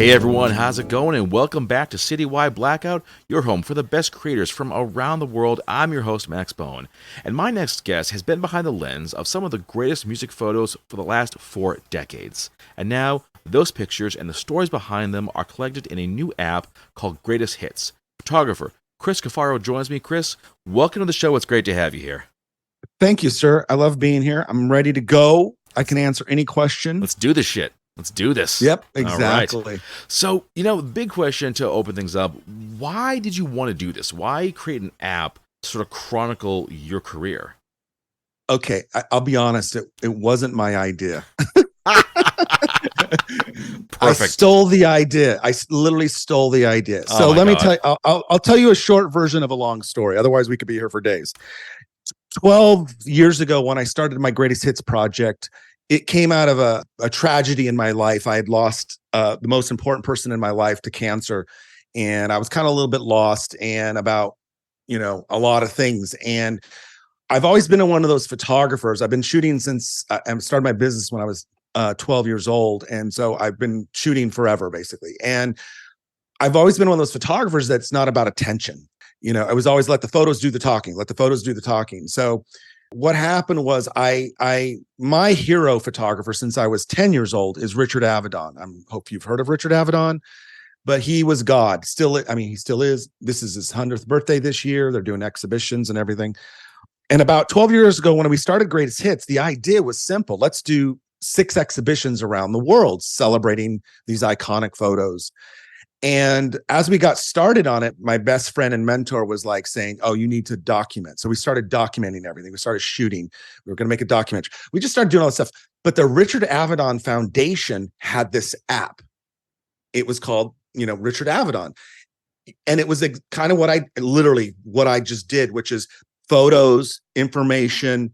Hey everyone, how's it going? And welcome back to Citywide Blackout, your home for the best creators from around the world. I'm your host, Max Bone. And my next guest has been behind the lens of some of the greatest music photos for the last 4 decades. And now, those pictures and the stories behind them are collected in a new app called Greatest Hits. Photographer Chris Cuffaro joins me. Chris, welcome to the show. It's great to have you here. Thank you, sir. I love being here. I'm ready to go. I can answer any question. Let's do this shit. Let's do this. Yep, exactly. All right. So, the big question to open things up, why did you want to do this? Why create an app to sort of chronicle your career? Okay, I'll be honest. It wasn't my idea. Perfect. I stole the idea. I literally stole the idea. So let me tell you, I'll tell you a short version of a long story. Otherwise, we could be here for days. 12 years ago, when I started my Greatest Hits project, it came out of a tragedy in my life. I had lost the most important person in my life to cancer, and I was kind of a little bit lost and about, a lot of things. And I've always been one of those photographers. I've been shooting since I started my business when I was 12 years old. And so I've been shooting forever, basically. And I've always been one of those photographers that's not about attention. I was always let the photos do the talking, let the photos do the talking. So what happened was my hero photographer since I was 10 years old is Richard Avedon. I hope you've heard of Richard Avedon, but he was God. He still is. This is his 100th birthday this year. They're doing exhibitions and everything. And about 12 years ago, when we started Greatest Hits, the idea was simple. Let's do 6 exhibitions around the world celebrating these iconic photos. And as we got started on it, my best friend and mentor was like saying, oh, you need to document. So we started documenting everything. We started shooting. We were going to make a documentary. We just started doing all this stuff. But the Richard Avedon Foundation had this app. It was called, Richard Avedon. And it was kind of what I just did, which is photos, information,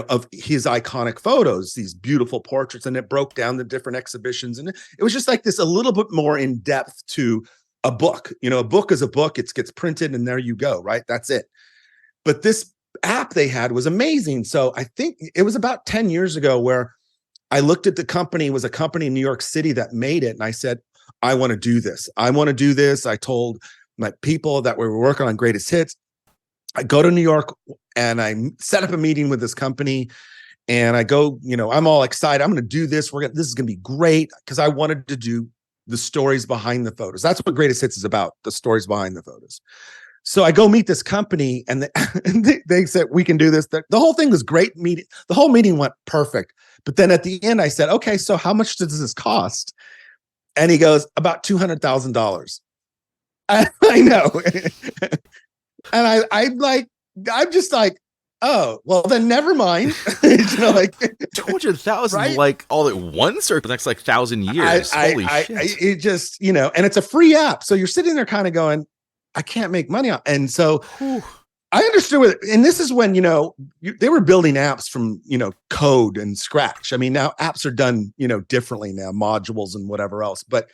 of his iconic photos, these beautiful portraits, and it broke down the different exhibitions. And it was just like this, a little bit more in depth to a book. A book is a book. It gets printed and there you go, right? That's it. But this app they had was amazing. So I think it was about 10 years ago where I looked at the company. It was a company in New York City that made it. And I said, I want to do this. I want to do this. I told my people that we were working on Greatest Hits. I go to New York and I set up a meeting with this company and I go, I'm all excited. I'm going to do this. This is going to be great because I wanted to do the stories behind the photos. That's what Greatest Hits is about, the stories behind the photos. So I go meet this company and they said, we can do this. The whole thing was great meeting. The whole meeting went perfect. But then at the end I said, okay, so how much does this cost? And he goes, about $200,000. I know. And I'm just like, oh, well, then never mind. 200,000, right? like all at once or the next 1,000 years? Holy shit. It just, and it's a free app. So you're sitting there kind of going, I can't make money on. And so I understood with it. And this is when, they were building apps from, code and scratch. I mean, now apps are done, differently now, modules and whatever else. But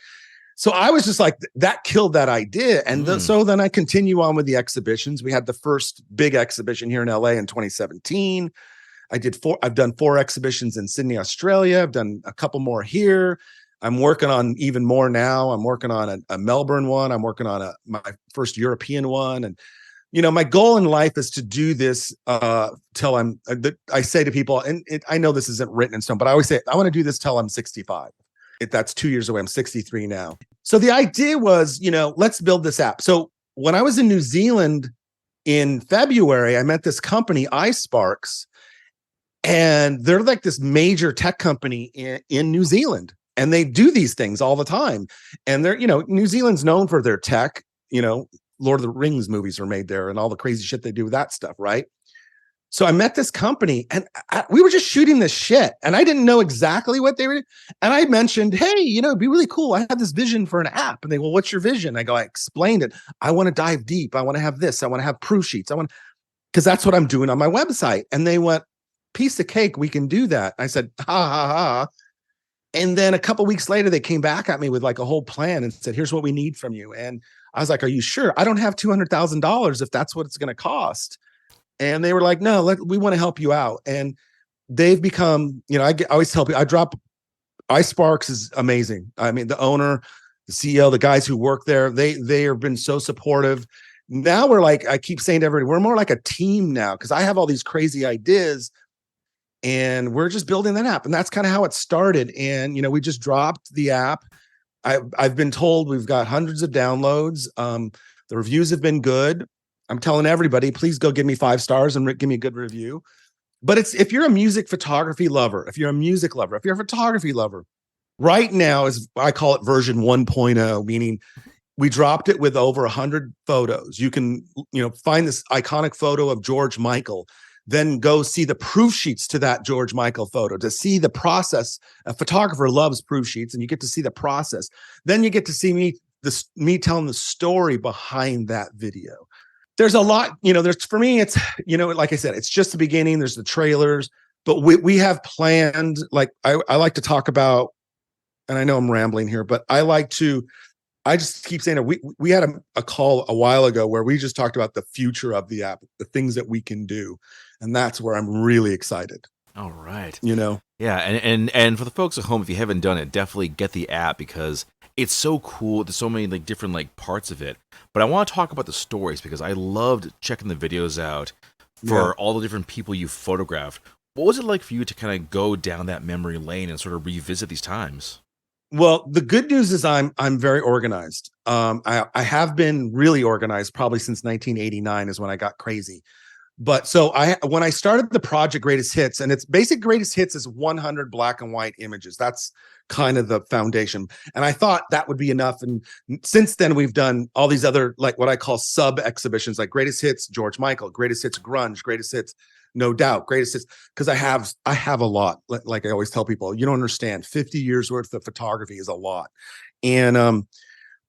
so I was just like, that killed that idea. And so then I continue on with the exhibitions. We had the first big exhibition here in LA in 2017. I've done 4 exhibitions in Sydney, Australia. I've done a couple more here. I'm working on even more now. I'm working on a Melbourne one. I'm working on my first European one. And, my goal in life is to do this till I say to people, and I know this isn't written in stone, but I always say, I want to do this till I'm 65. That's 2 years away. I'm 63 now. So the idea was, let's build this app. So when I was in New Zealand in February, I met this company, iSPARX, and they're like this major tech company in New Zealand. And they do these things all the time. And they're, New Zealand's known for their tech, Lord of the Rings movies are made there and all the crazy shit they do with that stuff, right? So I met this company and we were just shooting this shit and I didn't know exactly what they were doing. And I mentioned, hey, it'd be really cool. I have this vision for an app. And they, well, what's your vision? I explained it. I want to dive deep. I want to have this. I want to have proof sheets. Because that's what I'm doing on my website. And they went, piece of cake. We can do that. I said, ha, ha, ha. And then a couple of weeks later, they came back at me with like a whole plan and said, here's what we need from you. And I was like, are you sure? I don't have $200,000 if that's what it's going to cost. And they were like, no, we want to help you out. And they've become, I always tell people, iSPARX is amazing. I mean, the owner, the CEO, the guys who work there, they have been so supportive. Now we're like, I keep saying to everybody, we're more like a team now because I have all these crazy ideas and we're just building that app. And that's kind of how it started. And, we just dropped the app. I've been told we've got hundreds of downloads. The reviews have been good. I'm telling everybody, please go give me 5 stars and give me a good review. But if you're a music photography lover, if you're a music lover, if you're a photography lover, right now is, I call it version 1.0, meaning we dropped it with over 100 photos. You can, find this iconic photo of George Michael, then go see the proof sheets to that George Michael photo to see the process. A photographer loves proof sheets, and you get to see the process. Then you get to see me telling the story behind that video. There's a lot, for me, it's, like I said, it's just the beginning. There's the trailers, but we have planned, like I like to talk about, and I know I'm rambling here, but I just keep saying it. We had a call a while ago where we just talked about the future of the app, the things that we can do. And that's where I'm really excited. All right. Yeah. And for the folks at home, if you haven't done it, definitely get the app because it's so cool. There's so many different parts of it. But I want to talk about the stories because I loved checking the videos out for all the different people you photographed. What was it like for you to kind of go down that memory lane and sort of revisit these times? Well, the good news is I'm very organized. I have been really organized probably since 1989 is when I got crazy. But so when I started the project Greatest Hits, and it's basic Greatest Hits is 100 black and white images. That's kind of the foundation. And I thought that would be enough. And since then we've done all these other, like what I call sub exhibitions, like Greatest Hits George Michael, Greatest Hits Grunge, Greatest Hits No Doubt, Greatest Hits, because I have a lot. Like I always tell people, you don't understand, 50 years worth of photography is a lot. And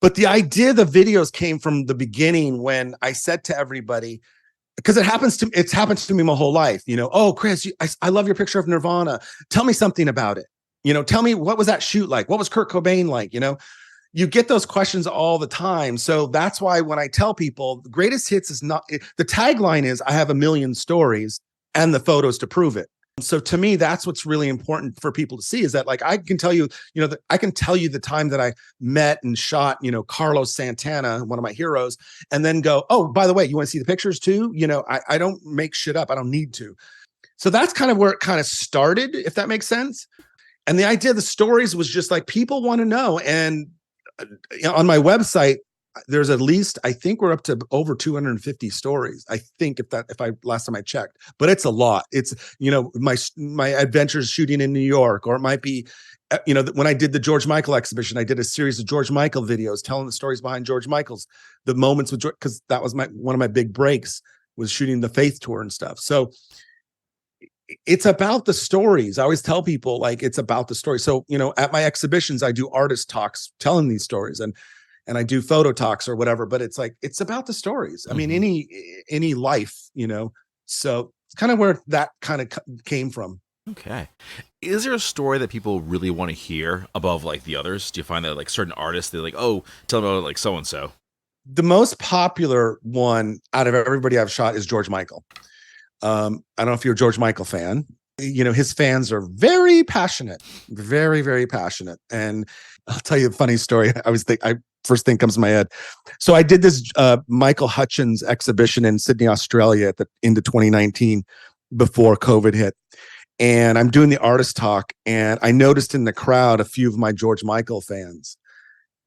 but the idea, the videos came from the beginning when I said to everybody, because it's happened to me my whole life, oh, Chris, I love your picture of Nirvana. Tell me something about it. Tell me, what was that shoot like? What was Kurt Cobain like? You get those questions all the time. So that's why when I tell people Greatest Hits is not, the tagline is I have a million stories and the photos to prove it. So to me, that's what's really important for people to see is that I can tell you, I can tell you the time that I met and shot, Carlos Santana, one of my heroes, and then go, oh, by the way, you want to see the pictures too? I don't make shit up. I don't need to. So that's kind of where it kind of started, if that makes sense. And the idea of the stories was just people want to know. And on my website, there's at least, I think we're up to over 250 stories. I think last time I checked, but it's a lot. It's, my adventures shooting in New York, or it might be, when I did the George Michael exhibition, I did a series of George Michael videos telling the stories behind George Michael's, the moments with George, because that was one of my big breaks was shooting the Faith Tour and stuff. So it's about the stories. I always tell people it's about the story. So, at my exhibitions, I do artist talks telling these stories and I do photo talks or whatever, but it's about the stories. I mean, any life, so it's kind of where that kind of came from. Okay. Is there a story that people really want to hear above the others? Do you find that certain artists, they're oh, tell me about so-and-so? The most popular one out of everybody I've shot is George Michael. I don't know if you're a George Michael fan. His fans are very passionate, very, very passionate. And I'll tell you a funny story. First thing comes to my head. So I did this Michael Hutchins exhibition in Sydney, Australia at the end of 2019 before COVID hit. And I'm doing the artist talk. And I noticed in the crowd a few of my George Michael fans.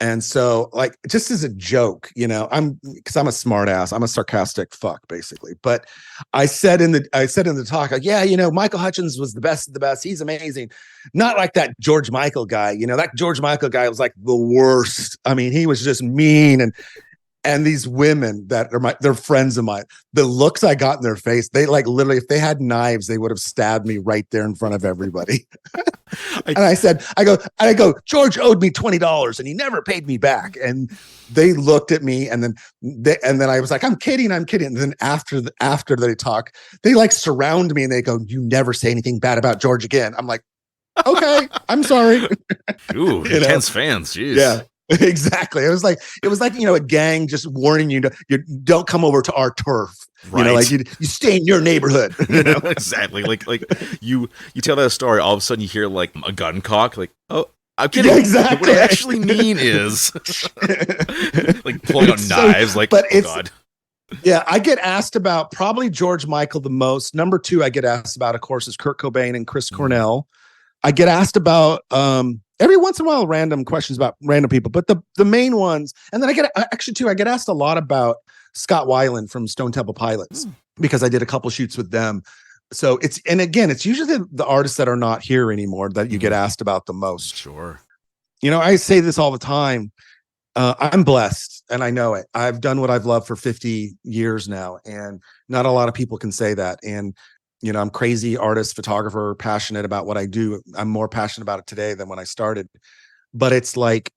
And so just as a joke, because I'm a smart ass, I'm a sarcastic fuck basically. But I said in the talk, Michael Hutchins was the best of the best. He's amazing. Not like that George Michael guy, that George Michael guy was the worst. I mean, he was just mean. And these women that are they're friends of mine, the looks I got in their face, they literally, if they had knives, they would have stabbed me right there in front of everybody. And I go, George owed me $20 and he never paid me back. And they looked at me and then I was like, I'm kidding. And then after they talk, they surround me and they go, you never say anything bad about George again. I'm like, okay, I'm sorry. Ooh, intense fans. Jeez. Yeah. Exactly. It was like a gang just warning you you don't come over to our turf. Right. You stay in your neighborhood. Exactly. You tell that story, all of a sudden you hear a gun cock. Oh, I'm kidding. Yeah, exactly. What I actually mean is like pulling out knives. Like, but oh God. Yeah, I get asked about probably George Michael the most. Number two, I get asked about, of course, is Kurt Cobain and Chris Cornell. I get asked about every once in a while random questions about random people, but the main ones, and then I get asked a lot about Scott Weiland from Stone Temple Pilots because I did a couple shoots with them. So it's usually the artists that are not here anymore that you get asked about the most. Sure. You know, I say this all the time. I'm blessed and I know it. I've done what I've loved for 50 years now, and not a lot of people can say that. And, you know, I'm crazy artist, photographer, passionate about what I do. I'm more passionate about it today than when I started. But it's like,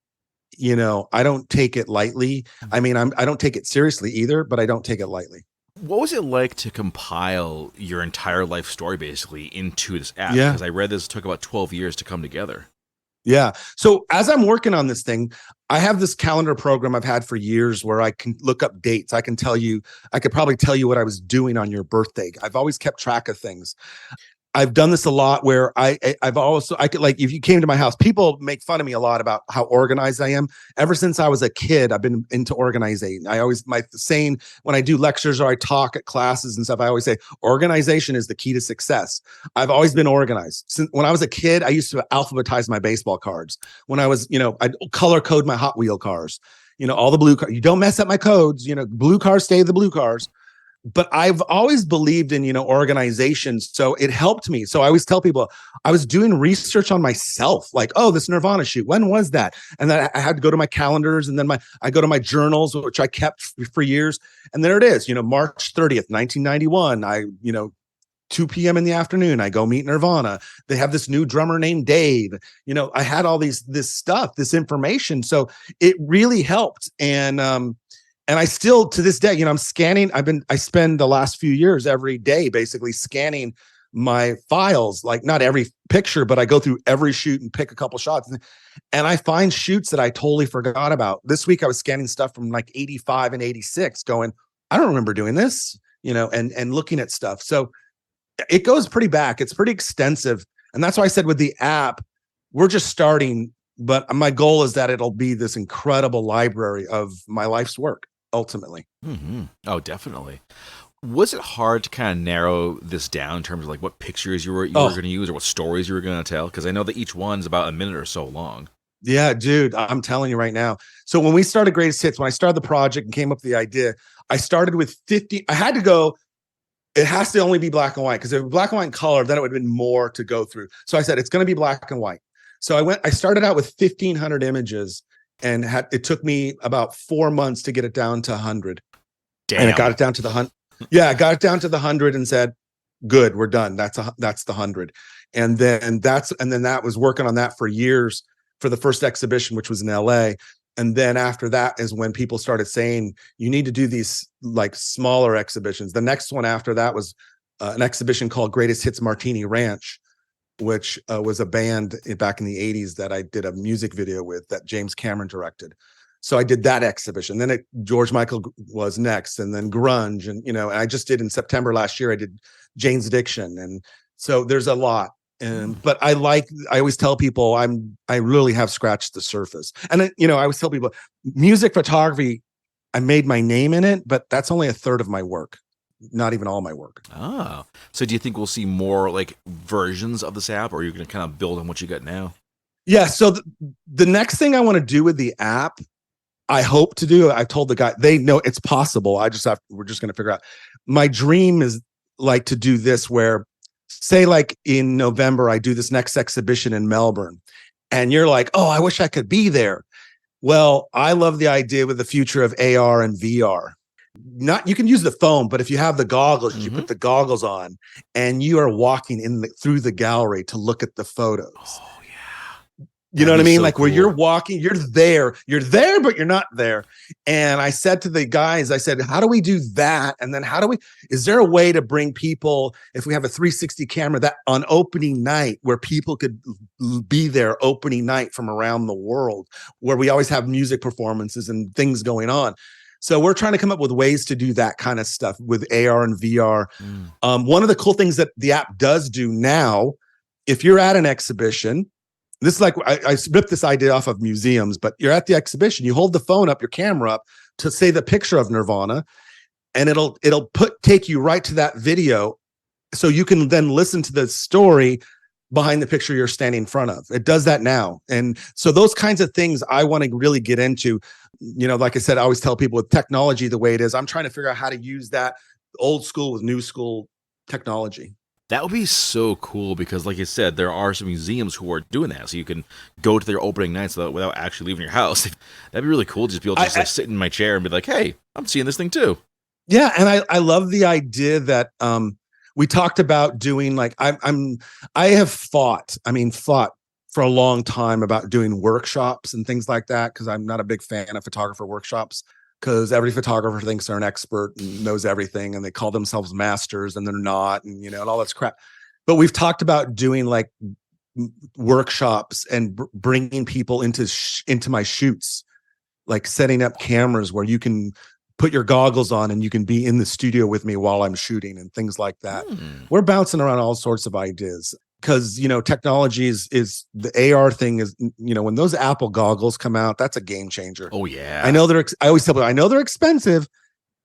you know, I don't take it lightly. I mean, I don't take it seriously either, but I don't take it lightly. What was it like to compile your entire life story basically into this app? Yeah. Because I read this took about 12 years to come together. Yeah. So as I'm working on this thing, I have this calendar program I've had for years where I can look up dates. I could probably tell you what I was doing on your birthday. I've always kept track of things. I've done this a lot where I could, like, if you came to my house, people make fun of me a lot about how organized I am. Ever since I was a kid, I've been into organizing. My saying when I do lectures or I talk at classes and stuff, I always say organization is the key to success. I've always been organized. Since when I was a kid, I used to alphabetize my baseball cards. When I was, you know, I'd color code my Hot Wheel cars. You know, all the blue cars. You don't mess up my codes. You know, blue cars stay the blue cars. But I've always believed in, you know, organization. So it helped me. So I always tell people I was doing research on myself, like, oh, this Nirvana shoot, when was that? And then I had to go to my calendars, and then I go to my journals, which I kept for years. And there it is, you know, March 30th, 1991. 2 p.m. in the afternoon, I go meet Nirvana. They have this new drummer named Dave. You know, I had all this stuff, this information. So it really helped. And I still, to this day, you know, I'm scanning. I spend the last few years every day basically scanning my files, like not every picture, but I go through every shoot and pick a couple shots. And I find shoots that I totally forgot about. This week, I was scanning stuff from like 85 and 86 going, I don't remember doing this, you know, and looking at stuff. So it goes pretty back. It's pretty extensive. And that's why I said with the app, we're just starting, but my goal is that it'll be this incredible library of my life's work. Ultimately. Oh, definitely. Was it hard to kind of narrow this down in terms of like what pictures you were going to use or what stories you were going to tell? Because I know that each one's about a minute or so long. Yeah, dude, I'm telling you right now. So when we started Greatest Hits, when I started the project and came up with the idea, I started with 50. I had to go. It has to only be black and white, because if it was black and white and color, then it would have been more to go through. So I said it's going to be black and white. So I started out with 1,500 images. And it took me about 4 months to get it down to 100. Damn. And I got it down to the 100. Yeah, I got it down to the 100 and said, "Good, we're done. That's the 100." And then that was working on that for years for the first exhibition, which was in LA. And then after that is when people started saying, "You need to do these like smaller exhibitions." The next one after that was an exhibition called Greatest Hits Martini Ranch, which was a band back in the 80s that I did a music video with that James Cameron directed. So I did that exhibition. Then George Michael was next, and then grunge. And, you know, and I just did in September last year, I did Jane's Addiction. And so there's a lot. But I always tell people I really have scratched the surface. And, you know, I always tell people music photography, I made my name in it, but that's only a third of my work. Not even all my work. Oh, so do you think we'll see more like versions of this app, or are you going to kind of build on what you got now? Yeah. So the next thing I want to do with the app, I hope to do, I told the guy, they know it's possible. We're just going to figure out. My dream is like to do this where, say like in November, I do this next exhibition in Melbourne, and you're like, oh, I wish I could be there. Well, I love the idea with the future of AR and VR. You can use the phone, but if you have the goggles, you put the goggles on and you are walking through the gallery to look at the photos. Oh yeah. You know what I mean? So like cool. Where you're walking, you're there, but you're not there. And I said to the guys, I said, how do we do that? And then is there a way to bring people, if we have a 360 camera, that on opening night where people could be there opening night from around the world, where we always have music performances and things going on. So we're trying to come up with ways to do that kind of stuff with AR and VR. One of the cool things that the app does do now, if you're at an exhibition This is like I ripped this idea off of museums, but you're at the exhibition, you hold the phone up, your camera up to say the picture of Nirvana, and it'll take you right to that video, so you can then listen to the story behind the picture you're standing in front of. It does that now. And so those kinds of things I want to really get into. Like I said, I always tell people with technology the way it is, I'm trying to figure out how to use that old school with new school technology. That would be so cool because, like you said, there are some museums who are doing that. So you can go to their opening nights without actually leaving your house. That'd be really cool. Just be able to just sit in my chair and be like, hey, I'm seeing this thing too. Yeah. And I love the idea that we talked about doing, like, I have fought for a long time about doing workshops and things like that, because I'm not a big fan of photographer workshops, because every photographer thinks they're an expert and knows everything, and they call themselves masters and they're not, and and all that's crap. But we've talked about doing like workshops and bringing people into my shoots, like setting up cameras where you can put your goggles on and you can be in the studio with me while I'm shooting and things like that. We're bouncing around all sorts of ideas because, technology is the AR thing is, when those Apple goggles come out, that's a game changer. Oh yeah. I always tell people, I know they're expensive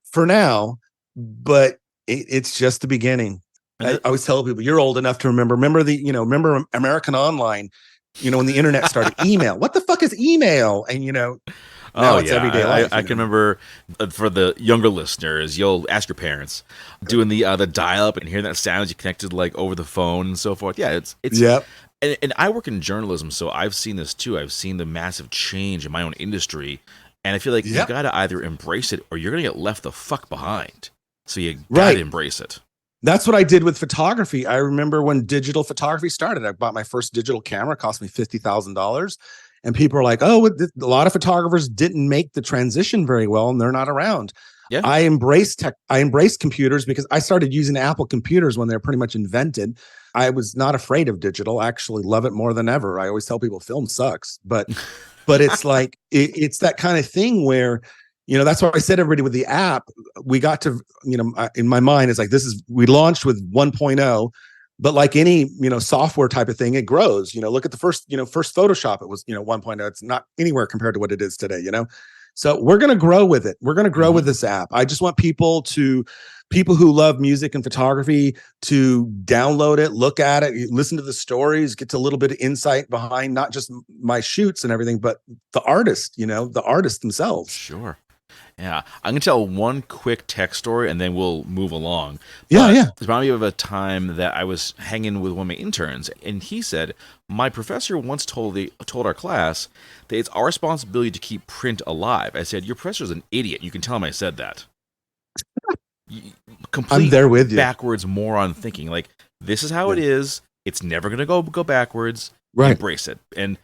for now, but it's just the beginning. I always tell people, you're old enough to remember American Online, when the internet started. Email. What the fuck is email? And now it's everyday life. I can remember, for the younger listeners, you'll ask your parents, doing the dial-up and hearing that sound as you connected like over the phone and so forth. Yeah, it's yep. And I work in journalism, so I've seen this too. I've seen the massive change in my own industry, and I feel like you got to either embrace it or you're gonna get left the fuck behind. So you got to embrace it. That's what I did with photography. I remember when digital photography started. I bought my first digital camera, cost me $50,000. And people are like, oh, a lot of photographers didn't make the transition very well, and they're not around. Yeah. I embraced computers because I started using Apple computers when they're pretty much invented. I was not afraid of digital. I actually love it more than ever. I always tell people film sucks, but it's like, it's that kind of thing where, that's why I said, everybody, with the app, we got to, in my mind, it's like, we launched with 1.0. But like any, software type of thing, it grows. Look at the first Photoshop. It was, 1.0. It's not anywhere compared to what it is today, So we're going to grow with it. We're going to grow with this app. I just want people who love music and photography to download it, look at it, listen to the stories, get to a little bit of insight behind not just my shoots and everything, but the artist, the artists themselves. Sure. Yeah, I'm going to tell one quick tech story and then we'll move along. Yeah. It reminded me of a time that I was hanging with one of my interns, and he said, my professor once told our class that it's our responsibility to keep print alive. I said, your professor's an idiot. You can tell him I said that. I'm there with you. Backwards moron thinking. Like, this is how it is. It's never going to go backwards. Right. Embrace it. And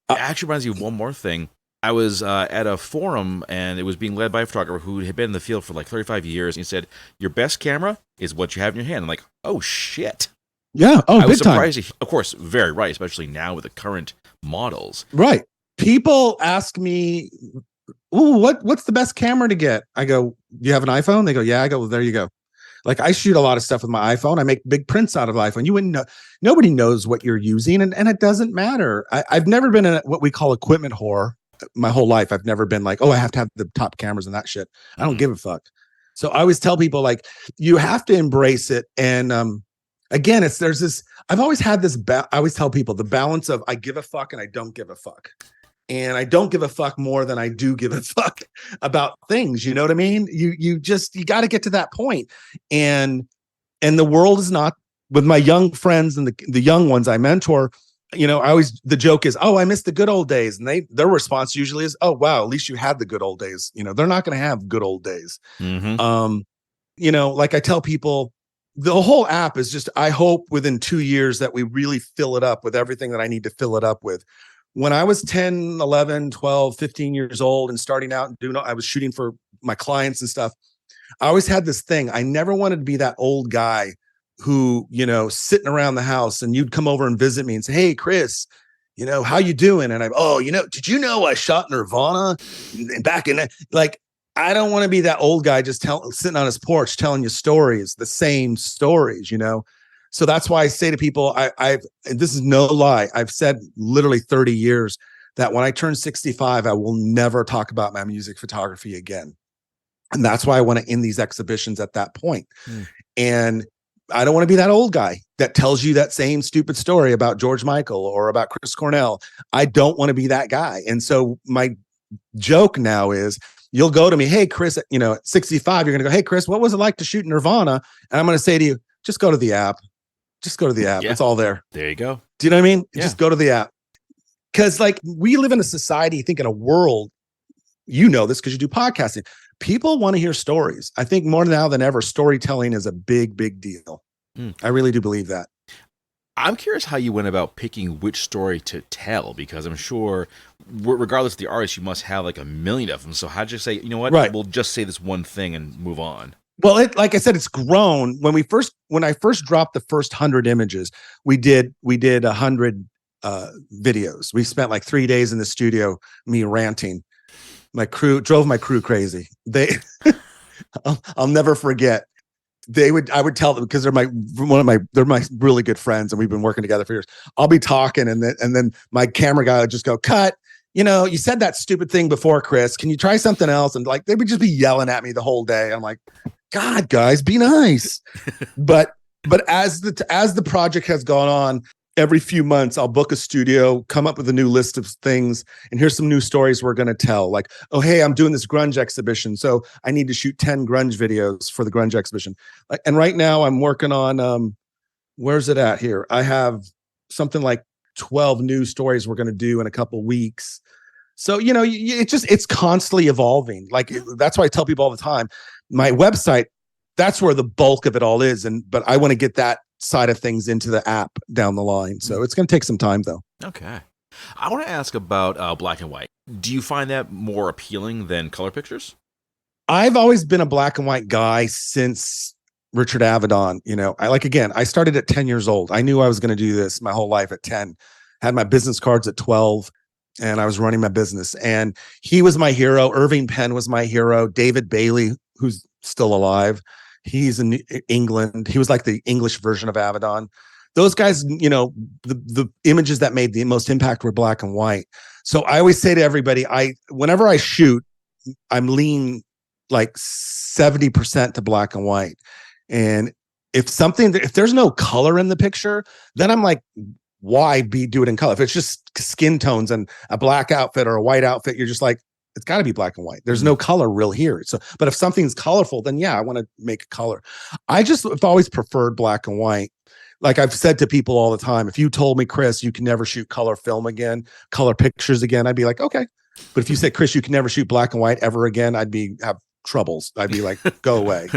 it actually reminds me of one more thing. I was at a forum, and it was being led by a photographer who had been in the field for like 35 years. And he said, your best camera is what you have in your hand. I'm like, oh, shit. Yeah. Oh, I was big time. surprised. Of course, very right, especially now with the current models. Right. People ask me, ooh, what's the best camera to get? I go, you have an iPhone? They go, yeah. I go, well, there you go. Like, I shoot a lot of stuff with my iPhone. I make big prints out of the iPhone. You wouldn't know. Nobody knows what you're using, and it doesn't matter. I've never been what we call equipment whore. My whole life, I've never been like, oh, I have to have the top cameras and that shit. I don't give a fuck. So I always tell people, like, you have to embrace it. And again, there's this, I've always had this, I always tell people the balance of I give a fuck and I don't give a fuck. And I don't give a fuck more than I do give a fuck about things. You know what I mean? You got to get to that point. And the world is not, with my young friends and the young ones I mentor, the joke is, oh, I miss the good old days. And their response usually is, oh, wow, at least you had the good old days. They're not going to have good old days. Like I tell people, the whole app is just, I hope within 2 years that we really fill it up with everything that I need to fill it up with. When I was 10, 11, 12, 15 years old and starting out and I was shooting for my clients and stuff. I always had this thing. I never wanted to be that old guy who, sitting around the house and you'd come over and visit me and say, hey, Chris, how you doing? And did you know I shot Nirvana back in, like, I don't want to be that old guy just sitting on his porch telling you stories, the same stories, So that's why I say to people, and this is no lie, I've said literally 30 years that when I turn 65, I will never talk about my music photography again. And that's why I want to end these exhibitions at that point. And I don't want to be that old guy that tells you that same stupid story about George Michael or about Chris Cornell. I don't want to be that guy. And so my joke now is, you'll go to me, hey, Chris, at 65, you're going to go, hey, Chris, what was it like to shoot Nirvana? And I'm going to say to you, just go to the app. Just go to the app. Yeah. It's all there. There you go. Do you know what I mean? Yeah. Just go to the app. Because like we live in a society, think in a world, you know this because you do podcasting. People want to hear stories. I think more now than ever, storytelling is a big, big deal. I really do believe that. I'm curious how you went about picking which story to tell, because I'm sure, regardless of the artist, you must have like a million of them. So how'd you say, you know what, right, we'll just say this one thing and move on? Well, like I said, it's grown. When I first dropped the first 100 images, we did 100 videos. We spent like 3 days in the studio, me ranting. My crew drove my crew crazy. I'll never forget. I would tell them, because they're my really good friends, and we've been working together for years. I'll be talking, and then my camera guy would just go, cut. You said that stupid thing before, Chris. Can you try something else? And like, they would just be yelling at me the whole day. I'm like, God, guys, be nice. but as the project has gone on, every few months, I'll book a studio, come up with a new list of things, and here's some new stories we're going to tell. Like, oh, hey, I'm doing this grunge exhibition, so I need to shoot 10 grunge videos for the grunge exhibition. And right now, I'm working on, where's it at here? I have something like 12 new stories we're going to do in a couple weeks. So, it's constantly evolving. Like, that's why I tell people all the time, my website, that's where the bulk of it all is. But I want to get that side of things into the app down the line. So it's going to take some time, though. Okay. I want to ask about black and white. Do you find that more appealing than color pictures? I've always been a black and white guy since Richard Avedon. I started at 10 years old. I knew I was going to do this my whole life at 10. Had my business cards at 12, and I was running my business. And he was my hero. Irving Penn was my hero. David Bailey, who's still alive, he's in England. He was like the English version of Avedon. Those guys, the images that made the most impact were black and white. So I always say to everybody, whenever I shoot, I'm lean like 70% to black and white. And if there's no color in the picture, then I'm like, why do it in color? If it's just skin tones and a black outfit or a white outfit, you're just like, it's got to be black and white. There's no color real here. So, but if something's colorful, then yeah, I want to make a color. I just have always preferred black and white. Like I've said to people all the time, if you told me, Chris, you can never shoot color film again, color pictures again, I'd be like, okay. But if you said, Chris, you can never shoot black and white ever again, I'd have troubles. I'd be like, go away.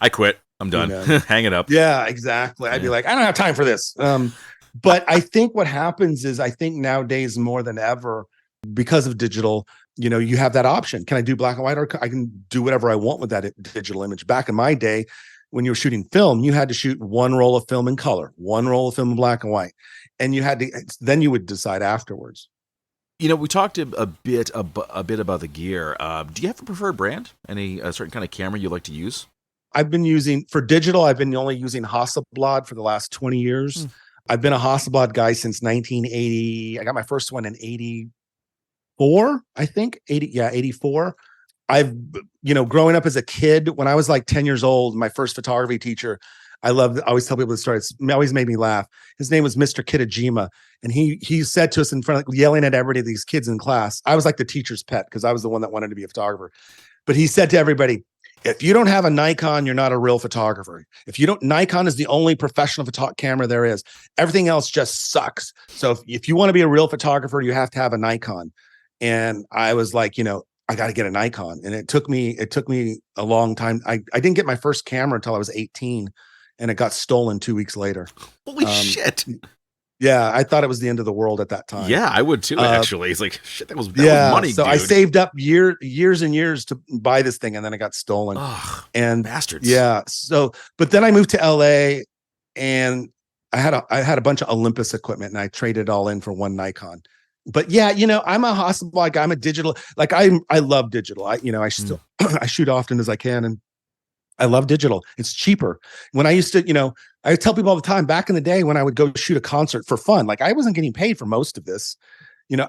I quit. I'm done. Hang it up. Yeah, exactly. I'd be like, I don't have time for this. But I think what happens is, I think nowadays more than ever, because of digital, you have that option. Can I do black and white, or I can do whatever I want with that digital image? Back in my day, when you were shooting film, you had to shoot one roll of film in color, one roll of film in black and white. And then you would decide afterwards. We talked a bit about the gear. Do you have a preferred brand? Any certain kind of camera you like to use? I've been using, for digital, I've been only using Hasselblad for the last 20 years. I've been a Hasselblad guy since 1980. I got my first one in 84, I think. 84. I've, growing up as a kid, when I was like 10 years old, my first photography teacher, I always tell people the story. It always made me laugh. His name was Mr. Kitajima. And he said to us in front of, yelling at everybody, these kids in class, I was like the teacher's pet because I was the one that wanted to be a photographer. But he said to everybody, if you don't have a Nikon, you're not a real photographer. Nikon is the only professional camera there is. Everything else just sucks. So if you want to be a real photographer, you have to have a Nikon. And I was like, I got to get a Nikon. And it took me a long time. I didn't get my first camera until I was 18, and it got stolen 2 weeks later. Holy shit. Yeah, I thought it was the end of the world at that time. Yeah, I would too, actually. It's like, shit, that was money, so dude. I saved up years and years to buy this thing, and then it got stolen. Ugh, and bastards. Yeah, but then I moved to LA, and I had a bunch of Olympus equipment, and I traded it all in for one Nikon. But yeah, I'm a Hasselblad guy. I'm a digital, like I love digital. I still I shoot often as I can, and I love digital. It's cheaper. When I used to, I tell people all the time back in the day when I would go shoot a concert for fun, like I wasn't getting paid for most of this.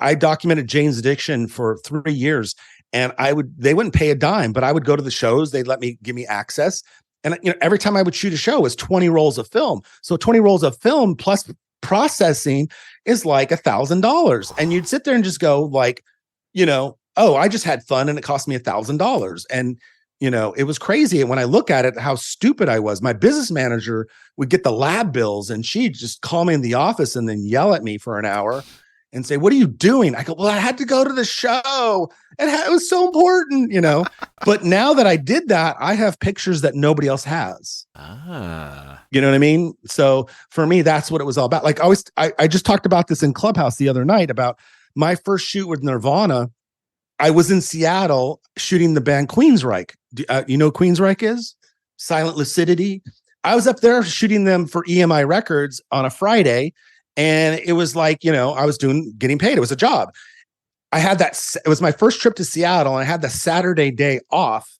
I documented Jane's Addiction for 3 years, and they wouldn't pay a dime, but I would go to the shows. They'd give me access. And every time I would shoot a show was 20 rolls of film. So 20 rolls of film plus processing is like $1,000. And you'd sit there and just go like, oh, I just had fun and it cost me $1,000. And it was crazy. And when I look at it, how stupid I was. My business manager would get the lab bills and she'd just call me in the office and then yell at me for an hour and say, "What are you doing?" I go, "Well, I had to go to the show. It was so important, But now that I did that, I have pictures that nobody else has. You know what I mean? So for me, that's what it was all about. Like I just talked about this in Clubhouse the other night about my first shoot with Nirvana. I was in Seattle shooting the band Queensryche. You know what Queensryche is? Silent Lucidity. I was up there shooting them for EMI Records on a Friday, and it was like, I was getting paid. It was a job. It was my first trip to Seattle, and I had the Saturday day off,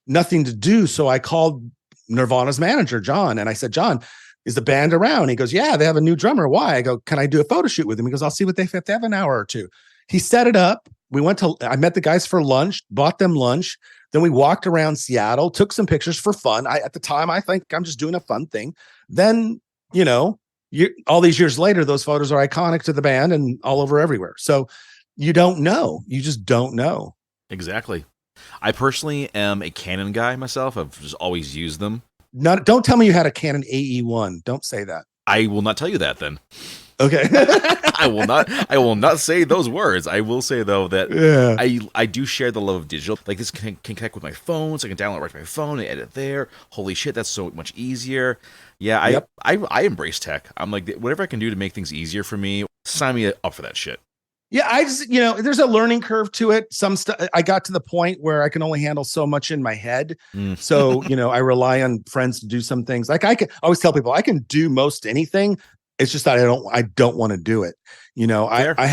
nothing to do. So I called Nirvana's manager, John, and I said, "John, is the band around?" He goes, "Yeah, they have a new drummer. Why?" I go, "Can I do a photo shoot with him?" He goes, "I'll see what if they have an hour or two." He set it up. I met the guys for lunch, bought them lunch. Then we walked around Seattle, took some pictures for fun. At the time, I think I'm just doing a fun thing. Then, all these years later, those photos are iconic to the band and all over everywhere. So you don't know. You just don't know. Exactly. I personally am a Canon guy myself. I've just always used them. Don't tell me you had a Canon AE1. Don't say that. I will not tell you that then. Okay. I will not say those words. I will say though that I do share the love of digital. Like this can connect with my phone, so I can download right to my phone and edit there. Holy shit, that's so much easier. Yeah, Yep. I embrace tech. I'm like, whatever I can do to make things easier for me, sign me up for that shit. Yeah, I just, there's a learning curve to it. Some stuff I got to the point where I can only handle so much in my head. So, I rely on friends to do some things. Like I always tell people I can do most anything. It's just that I don't want to do it. I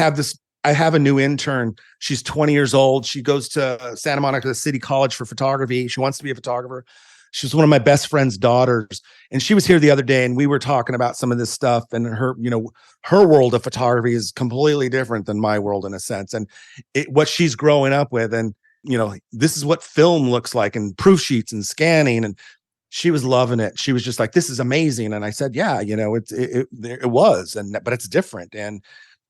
have a new intern. She's 20 years old. She goes to Santa Monica City College for photography. She wants to be a photographer. She's one of my best friend's daughters. And she was here the other day and we were talking about some of this stuff, and her world of photography is completely different than my world in a sense. And what she's growing up with, and, this is what film looks like, and proof sheets and scanning. And she was loving it. She was just like, "This is amazing." And I said, "Yeah, it was, but it's different."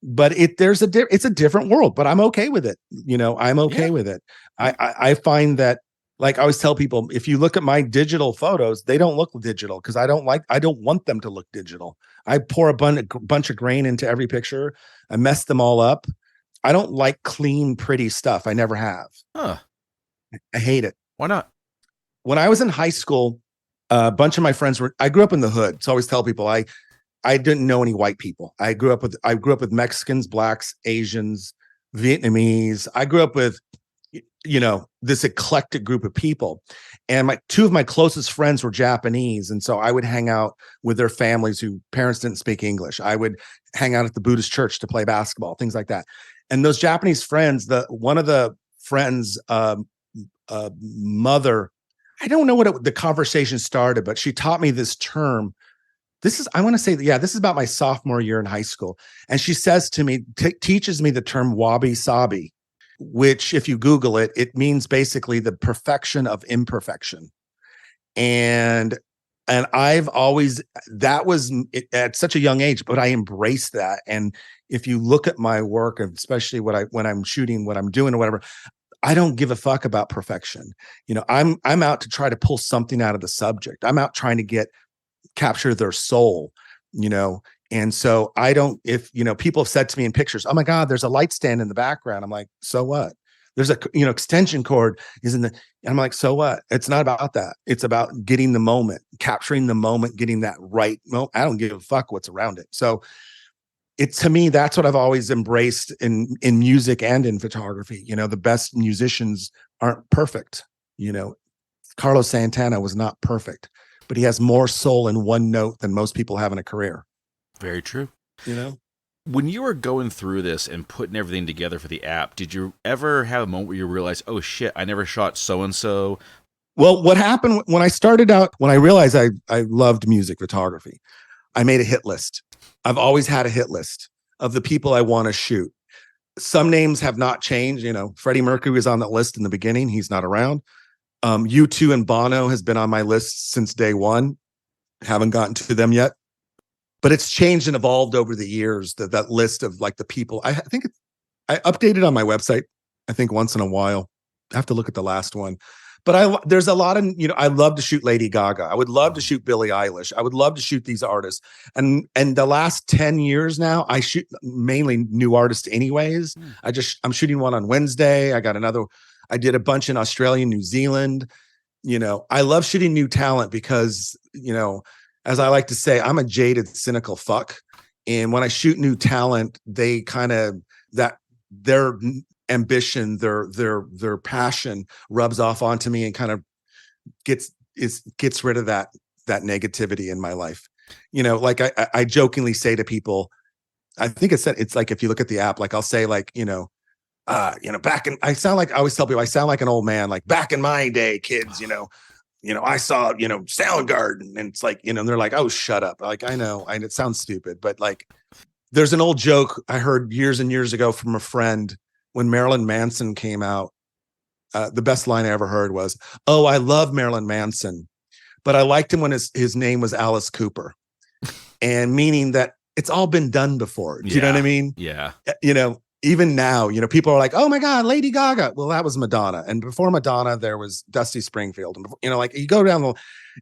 But it's a different world, but I'm okay with it. I'm okay with it. I find that, like I always tell people, if you look at my digital photos, they don't look digital because I don't want them to look digital. I pour a bunch of grain into every picture. I mess them all up. I don't like clean, pretty stuff. I never have. Huh. I hate it. Why not? When I was in high school, a bunch of my friends I grew up in the hood. So I always tell people I didn't know any white people. I grew up with Mexicans, blacks, Asians, Vietnamese. I grew up with, this eclectic group of people. And two of my closest friends were Japanese. And so I would hang out with their families whose parents didn't speak English. I would hang out at the Buddhist church to play basketball, things like that. And those Japanese friends, one of the friends' mother, I don't know what the conversation started, but she taught me this term. This is about my sophomore year in high school. And she says to me, teaches me the term wabi sabi, which if you Google it, it means basically the perfection of imperfection. And I've always, that was at such a young age, but I embraced that. And if you look at my work, especially when I'm shooting, what I'm doing or whatever, I don't give a fuck about perfection. I'm out to try to pull something out of the subject. I'm out trying to capture their soul, and so I don't, if, people have said to me in pictures, "Oh my God, there's a light stand in the background." I'm like, "So what?" There's a, extension cord is in the, I'm like, "So what?" It's not about that. It's about getting the moment, capturing the moment, getting that right moment. I don't give a fuck what's around it. So to me, that's what I've always embraced in music and in photography. The best musicians aren't perfect. Carlos Santana was not perfect, but he has more soul in one note than most people have in a career. Very true. When you were going through this and putting everything together for the app, did you ever have a moment where you realized, "Oh shit, I never shot so-and-so"? Well, what happened when I started out, when I realized I loved music photography, I made a hit list. I've always had a hit list of the people I want to shoot. Some names have not changed. Freddie Mercury was on that list in the beginning. He's not around. U2 and Bono has been on my list since day one. Haven't gotten to them yet, but it's changed and evolved over the years. That list of like the people. I think I updated on my website, I think once in a while. I have to look at the last one. But there's a lot of, I love to shoot Lady Gaga. I would love to shoot Billie Eilish. I would love to shoot these artists. And the last 10 years now, I shoot mainly new artists anyways. I'm shooting one on Wednesday. I did a bunch in Australia, New Zealand. I love shooting new talent because, as I like to say, I'm a jaded, cynical fuck. And when I shoot new talent, they kind of, their ambition, their passion rubs off onto me and kind of gets rid of that negativity in my life. Like I jokingly say to people, I think it's like, if you look at the app, like I'll say like, I always tell people I sound like an old man, like back in my day, kids, I saw, Soundgarden, and it's like, and they're like, oh, shut up. Like, I know, and it sounds stupid, but like, there's an old joke I heard years and years ago from a friend when Marilyn Manson came out. The best line I ever heard was, "Oh, I love Marilyn Manson, but I liked him when his name was Alice Cooper," and meaning that it's all been done before. Do you know what I mean? Yeah. Even now, people are like, "Oh my God, Lady Gaga." Well, that was Madonna, and before Madonna, there was Dusty Springfield, and like you go down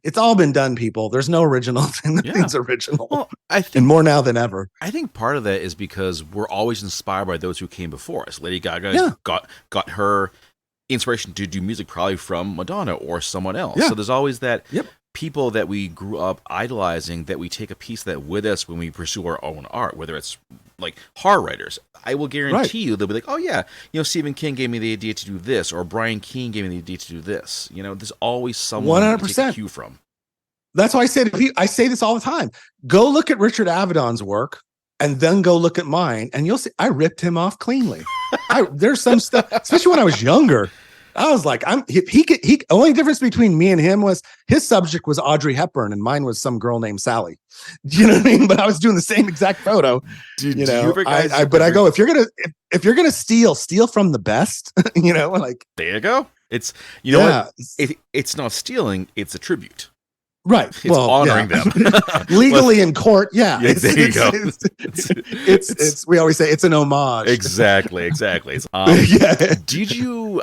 it's all been done, people. There's no original thing. Nothing's original. Well, and more now than ever. I think part of that is because we're always inspired by those who came before us. Lady Gaga got her inspiration to do music probably from Madonna or someone else. Yeah. So there's always that people that we grew up idolizing, that we take a piece of that with us when we pursue our own art, whether it's like horror writers. I will guarantee you they'll be like, oh yeah, Stephen King gave me the idea to do this, or Brian Keene gave me the idea to do this. There's always someone 100%. to take a cue from. That's why I say to people, I say this all the time. Go look at Richard Avedon's work and then go look at mine, and you'll see I ripped him off cleanly. There's some stuff, especially when I was younger. I was like, only difference between me and him was his subject was Audrey Hepburn and mine was some girl named Sally. Do you know what I mean? But I was doing the same exact photo. But I go, if you're gonna steal from the best, like there you go. It's what? It's not stealing, it's a tribute. Right. It's honoring them legally in court. Yeah. There you go. It's we always say it's an homage. Exactly. Yeah.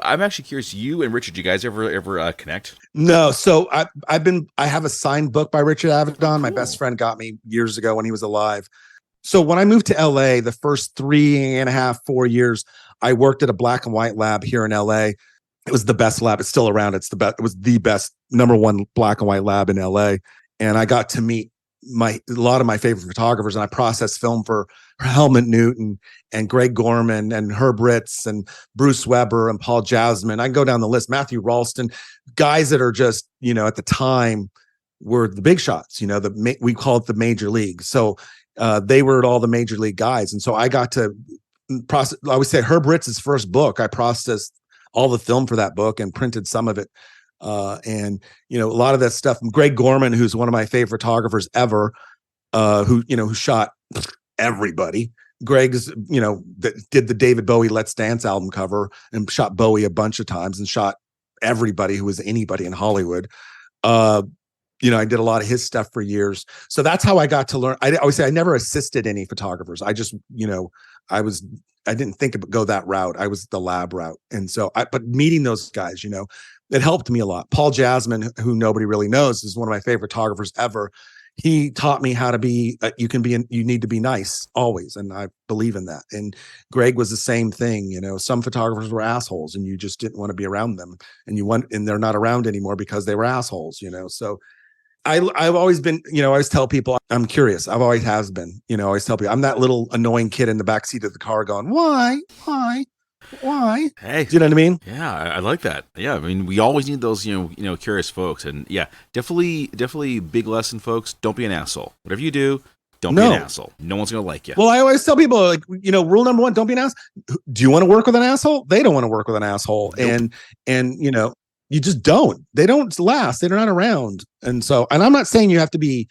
I'm actually curious, you and Richard, do you guys ever connect? No. So I have a signed book by Richard Avedon. My best friend got me years ago when he was alive. So when I moved to LA, the first 3.5, 4 years, I worked at a black and white lab here in LA. It was the best lab. It's still around. It's the best. It was the best #1 black and white lab in LA. And I got to meet a lot of my favorite photographers, and I processed film for Helmut Newton and Greg Gorman and Herb Ritz and Bruce Weber and Paul Jasmine. I can go down the list. Matthew Ralston, guys that are just, at the time were the big shots, we call it the major league. So they were all the major league guys. And so I got to process, I would say Herb Ritz's first book, I processed all the film for that book and printed some of it. And a lot of that stuff, Greg Gorman, who's one of my favorite photographers ever, who shot everybody. Greg's, that did the David Bowie Let's Dance album cover and shot Bowie a bunch of times and shot everybody who was anybody in Hollywood. I did a lot of his stuff for years. So that's how I got to learn. I always say I never assisted any photographers. I just, I didn't go that route. I was the lab route. And so but meeting those guys, it helped me a lot. Paul Jasmine, who nobody really knows, is one of my favorite photographers ever. He taught me how to be, you need to be nice always. And I believe in that. And Greg was the same thing. Some photographers were assholes and you just didn't want to be around them, and they're not around anymore because they were assholes, so I've always been, I always tell people I'm curious. I've always has been, I always tell people I'm that little annoying kid in the backseat of the car going, why? Hey, do you know what I mean? Yeah, I like that. Yeah, I mean, we always need those, curious folks. And yeah, definitely big lesson, folks. Don't be an asshole. Whatever you do, don't be an asshole. No one's going to like you. Well, I always tell people, like, rule number 1, don't be an asshole. Do you want to work with an asshole? They don't want to work with an asshole. Nope. And you just don't. They don't last. They're not around. And I'm not saying you have to be,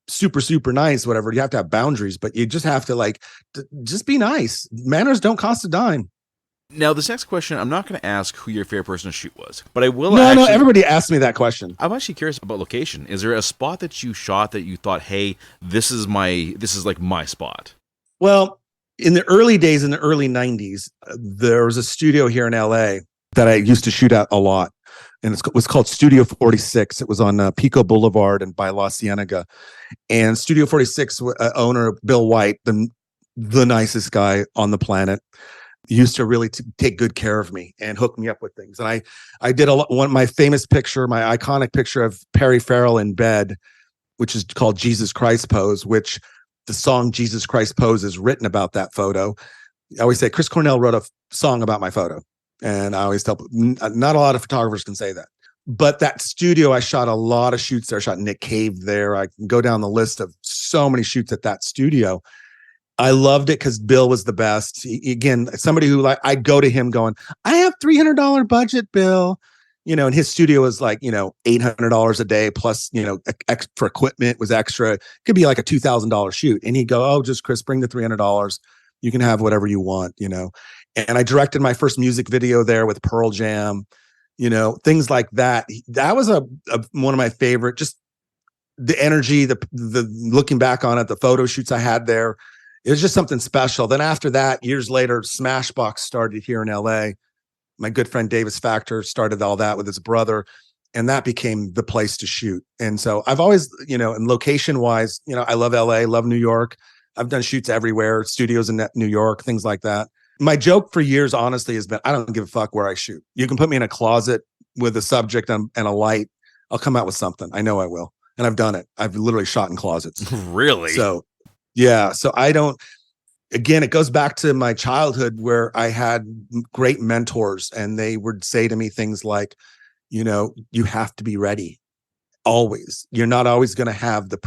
super, super nice, whatever. You have to have boundaries, but you just have to just be nice. Manners don't cost a dime. Now, this next question, I'm not going to ask who your favorite person to shoot was, but I will. No, everybody asked me that question. I'm actually curious about location. Is there a spot that you shot that you thought, hey, this is like my spot? Well, in the early days, in the early 90s, there was a studio here in LA that I used to shoot at a lot. And it was called Studio 46. It was on Pico Boulevard and by La Cienega. And Studio 46 owner, Bill White, the nicest guy on the planet, used to really take good care of me and hook me up with things. And I did my famous picture, my iconic picture of Perry Farrell in bed, which is called Jesus Christ Pose, which the song Jesus Christ Pose is written about that photo. I always say Chris Cornell wrote a song about my photo. And I always tell, not a lot of photographers can say that. But that studio, I shot a lot of shoots there. I shot Nick Cave there. I can go down the list of so many shoots at that studio. I loved it because Bill was the best. Again, somebody who I'd go to him going, I have $300 budget, Bill. And his studio was like, $800 a day plus, extra equipment was extra. It could be like a $2,000 shoot. And he'd go, oh, just Chris, bring the $300. You can have whatever you want, And I directed my first music video there with Pearl Jam, things like that. That was one of my favorite, just the energy, the looking back on it, the photo shoots I had there. It was just something special. Then after that, years later, Smashbox started here in LA. My good friend Davis Factor started all that with his brother, and that became the place to shoot. And so I've always, and location wise, I love LA, love New York. I've done shoots everywhere, studios in New York, things like that. My joke for years, honestly, has been, I don't give a fuck where I shoot. You can put me in a closet with a subject and a light. I'll come out with something. I know I will. And I've done it. I've literally shot in closets. Really? So, yeah. So again, it goes back to my childhood where I had great mentors and they would say to me things like, you have to be ready always. You're not always going to have the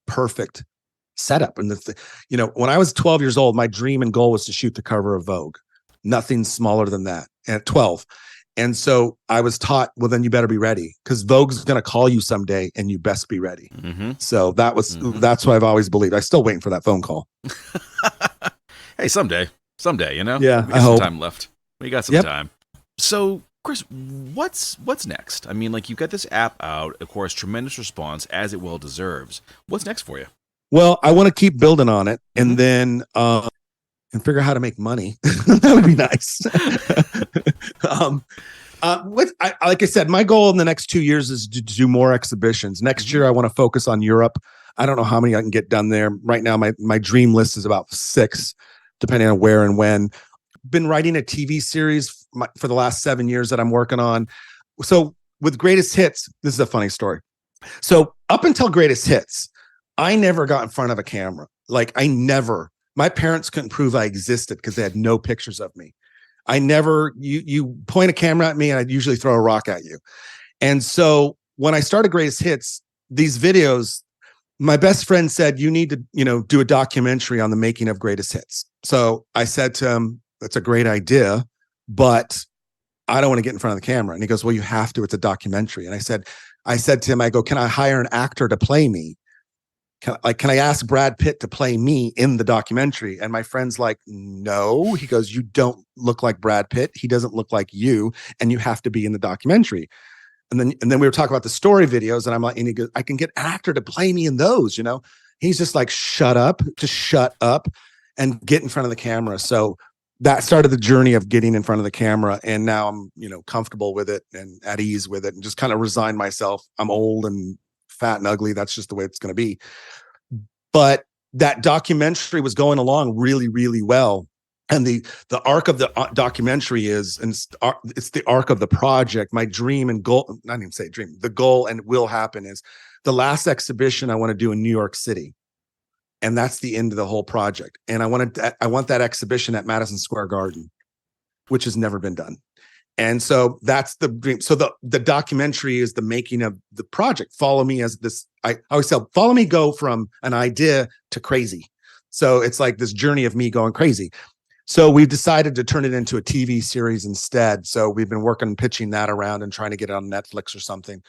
perfect setup. And when I was 12 years old, my dream and goal was to shoot the cover of Vogue. Nothing smaller than that at 12. And so I was taught, well, then you better be ready because Vogue's going to call you someday and you best be ready. Mm-hmm. So that's what I've always believed. I'm still waiting for that phone call. Hey, someday, Yeah, we got some time left. We got some Yep. time. So, Chris, what's next? I mean, you've got this app out, of course, tremendous response as it well deserves. What's next for you? Well, I want to keep building on it and then and figure out how to make money. That would be nice. Like I said, my goal in the next 2 years is to do more exhibitions. Next year, I want to focus on Europe. I don't know how many I can get done there. Right now, my dream list is about 6, depending on where and when. Been writing a TV series for the last 7 years that I'm working on. So with Greatest Hits, this is a funny story. So up until Greatest Hits, I never got in front of a camera. My parents couldn't prove I existed because they had no pictures of me. You point a camera at me and I'd usually throw a rock at you. And so when I started Greatest Hits, these videos, my best friend said, you need to, do a documentary on the making of Greatest Hits. So I said to him, that's a great idea, but I don't want to get in front of the camera. And he goes, well, you have to, it's a documentary. And I said to him, I go, can I hire an actor to play me? Can I ask Brad Pitt to play me in the documentary? And my friend's like, no. He goes, you don't look like Brad Pitt. He doesn't look like you. And you have to be in the documentary. And then we were talking about the story videos. And I'm like, and he goes, I can get an actor to play me in those, He's just like, shut up and get in front of the camera. So that started the journey of getting in front of the camera. And now I'm, comfortable with it and at ease with it and just kind of resigned myself. I'm old and fat and ugly. That's just the way it's going to be. But that documentary was going along really, really well. And the arc of the documentary is, and it's the arc of the project. My dream and goal, not even say dream, the goal and will happen is the last exhibition I want to do in New York City. And that's the end of the whole project. And I want that exhibition at Madison Square Garden, which has never been done. And so that's the dream. So the documentary is the making of the project. Follow me as this. I always tell, follow me go from an idea to crazy. So it's like this journey of me going crazy. So we've decided to turn it into a TV series instead. So we've been working, pitching that around and trying to get it on Netflix or something.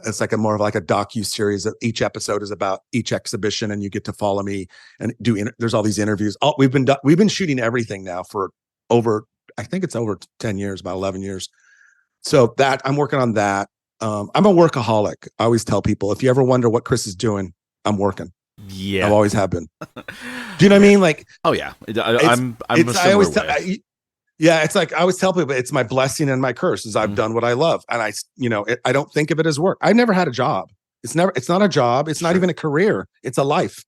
It's like more of like a docu-series. Each episode is about each exhibition, and you get to follow me and there's all these interviews. We've been shooting everything now for I think it's over 10 years, about 11 years. So that I'm working on that. I'm a workaholic. I always tell people, if you ever wonder what Chris is doing, I'm working. Yeah, I've always have been. Do you know what I mean? Like, oh yeah, I'm a similar way. Yeah, it's like I always tell people, it's my blessing and my curse is I've done what I love, and I don't think of it as work. I've never had a job. It's not a job. It's not even a career. It's a life.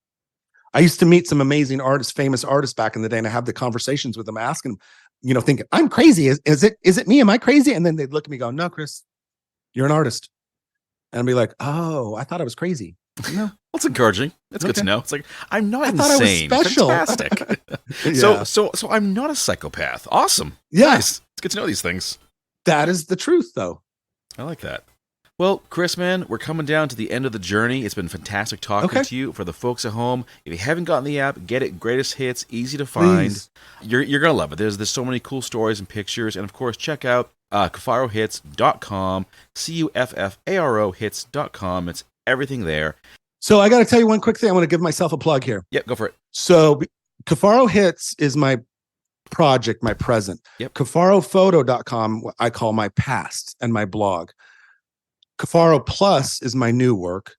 I used to meet some amazing artists, famous artists back in the day, and I have the conversations with them, asking them, thinking I'm crazy. Is it me? Am I crazy? And then they'd look at me, go, "No, Chris, you're an artist." And I'd be like, "Oh, I thought I was crazy." No, well, it's encouraging. It's good to know. It's like I'm not insane. I was special. Fantastic. Yeah. So I'm not a psychopath. Awesome. Yeah. Nice. It's good to know these things. That is the truth, though. I like that. Well, Chris, man, we're coming down to the end of the journey. It's been fantastic talking to you. For the folks at home, if you haven't gotten the app, get it. Greatest hits, easy to find. Please. You're gonna love it. There's so many cool stories and pictures, and of course, check out CuffaroHits.com, CUFFARO hits.com. It's everything there. So I got to tell you one quick thing. I want to give myself a plug here. Yep, go for it. So Cuffaro Hits is my project, my present. Yep. CuffaroPhoto.com I call my past and my blog. Cuffaro Plus is my new work.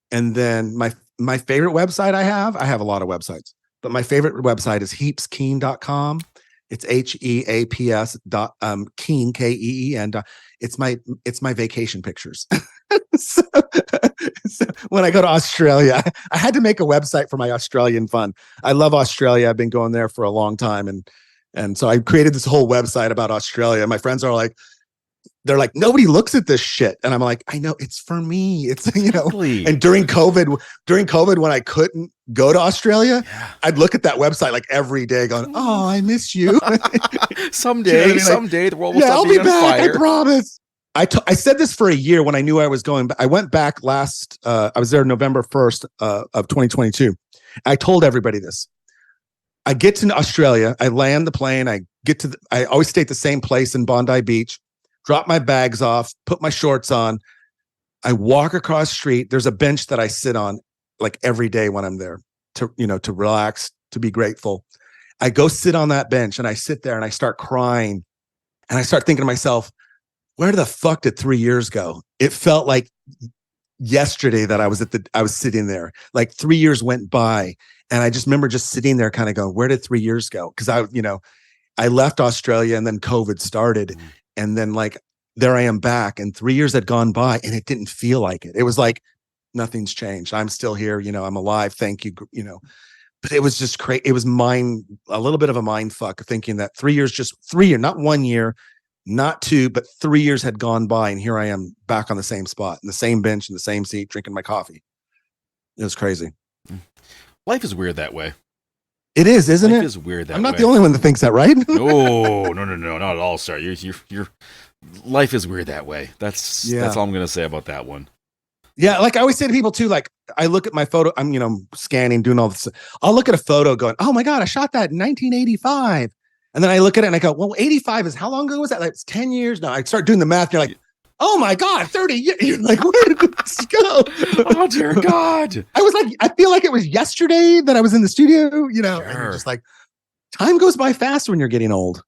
And then my favorite website I have a lot of websites, but my favorite website is heapskeen.com. It's HEAPS Keen, KEEN. It's my vacation pictures. so when I go to Australia, I had to make a website for my Australian fun. I love Australia. I've been going there for a long time. And so I created this whole website about Australia. My friends are like, they're like, nobody looks at this shit. And I'm like, I know, it's for me. It's, and during COVID, when I couldn't go to Australia, I'd look at that website like every day going, oh, I miss you. Someday the world will stop I'll being be back. on fire. I promise. I said this for a year when I knew I was going, but I went back I was there November 1st of 2022. I told everybody this. I get to Australia, I land the plane, I always stay at the same place in Bondi Beach, drop my bags off, put my shorts on. I walk across the street. There's a bench that I sit on like every day when I'm there to relax, to be grateful. I go sit on that bench and I sit there and I start crying and I start thinking to myself, where the fuck did 3 years go? It felt like yesterday that I was sitting there. Like 3 years went by, and I just remember just sitting there, kind of going, "Where did 3 years go?" Because I left Australia, and then COVID started, and then like there I am back, and 3 years had gone by, and it didn't feel like it. It was like nothing's changed. I'm still here. I'm alive. Thank you. But it was just crazy. It was a little bit of a mind fuck, thinking that 3 years, just 3 years, not 1 year. Not 2, but 3 years had gone by, and here I am back on the same spot, in the same bench, in the same seat, drinking my coffee. It was crazy. Life is weird that way. It is, isn't it? Life is weird that way. I'm not the only one that thinks that, right? No, not at all, sir. You're life is weird that way. That's all I'm gonna say about that one. Yeah, like I always say to people too, like I look at my photo, I'm scanning, doing all this. I'll look at a photo going, oh my God, I shot that in 1985. And then I look at it and I go, well, 85 is how long ago was that? Like, it's 10 years now. I start doing the math. And you're like, oh my God, 30 years. You're like, where did this go? Oh, dear God. I was like, I feel like it was yesterday that I was in the studio, and you're just like, time goes by fast when you're getting old.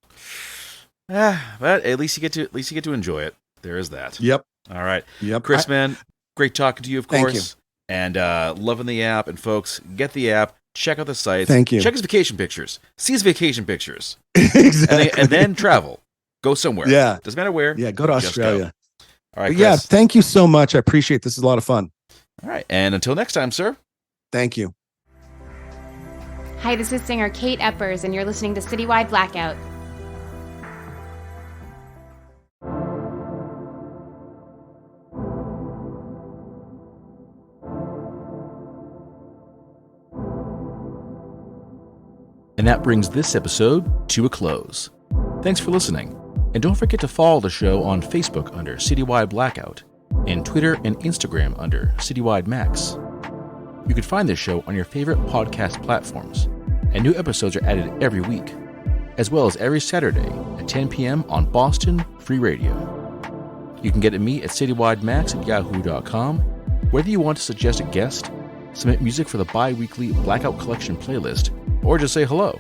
But at least you get to enjoy it. There is that. Yep. All right. Yep. Chris, man, great talking to you, of course. Thank you. And loving the app. And folks, get the app. Check out the site. Thank you. Check his vacation pictures. See his vacation pictures. Exactly. And then travel. Go somewhere. Yeah. Doesn't matter where. Yeah, go to Australia. Go. All right, Chris. Yeah, thank you so much. I appreciate this. Is a lot of fun. All right. And until next time, sir. Thank you. Hi, this is singer Kate Eppers, and you're listening to Citywide Blackout. And that brings this episode to a close. Thanks for listening. And don't forget to follow the show on Facebook under Citywide Blackout and Twitter and Instagram under Citywide Max. You can find this show on your favorite podcast platforms, and new episodes are added every week. as well as every Saturday at 10 p.m. on Boston Free Radio. You can get at me at citywidemax@yahoo.com. Whether you want to suggest a guest, submit music for the bi-weekly Blackout Collection playlist, or just say hello.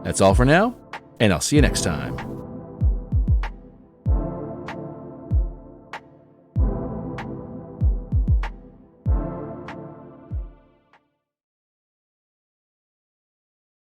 That's all for now, and I'll see you next time.